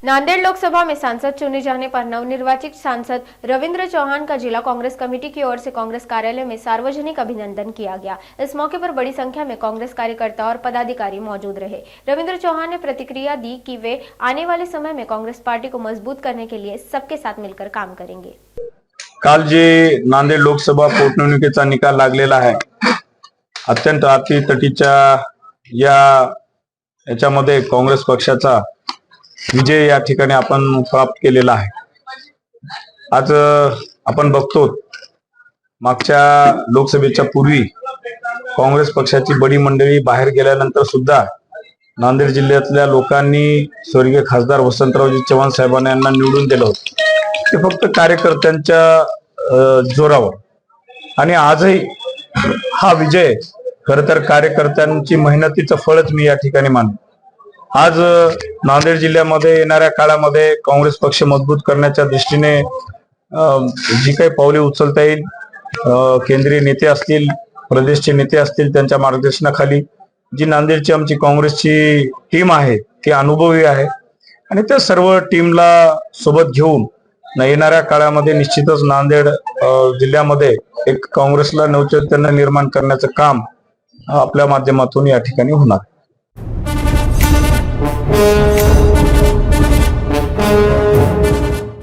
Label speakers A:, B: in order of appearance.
A: नांदेड़ लोकसभा में सांसद चुने जाने पर नवनिर्वाचित सांसद रविंद्र चौहान का जिला कांग्रेस कमेटी की ओर से कांग्रेस कार्यालय में सार्वजनिक अभिनंदन किया गया। इस मौके पर बड़ी संख्या में कांग्रेस कार्यकर्ता और पदाधिकारी मौजूद रहे। रविंद्र चौहान ने प्रतिक्रिया दी कि वे आने वाले समय में कांग्रेस पार्टी को मजबूत करने के लिए सबके साथ मिलकर काम करेंगे।
B: काल जे नांदेड लोकसभा पोटनिवडणुकीचा निकाल लागलेला आहे, अत्यंत अटीतटीच्या याच्यामध्ये काँग्रेस पक्षाचा विजय या ठिकाणी आपण प्राप्त केलेला आहे। आज आपण बघतो, मागच्या लोकसभेच्या पूर्वी काँग्रेस पक्षाची बडी मंडळी बाहेर गेल्यानंतर सुद्धा नांदेड जिल्ह्यातल्या लोकांनी स्वर्गीय खासदार वसंतरावजी चव्हाण साहेबांना निवडून दिलं होतं। ते फक्त कार्यकर्त्यांच्या जोरावर, आणि आजही हा विजय खरं तर कार्यकर्त्यांची मेहनतीचं फळच मी या ठिकाणी मानतो। आज नांदेड जिल्ह्यामध्ये येणाऱ्या काळामध्ये काँग्रेस पक्ष मजबूत करण्याच्या दृष्टीने जी काही पावले उचलता येईल, केंद्रीय नेते असतील, प्रदेशचे नेते असतील, त्यांच्या मार्गदर्शनाखाली जी नांदेडची आमची काँग्रेसची टीम आहे ती अनुभवी आहे, आणि त्या सर्व टीमला सोबत घेऊन येणाऱ्या काळामध्ये निश्चितच नांदेड जिल्ह्यामध्ये एक काँग्रेसला नवचैतन्य निर्माण करण्याचं काम आपल्या माध्यमातून या ठिकाणी होणार।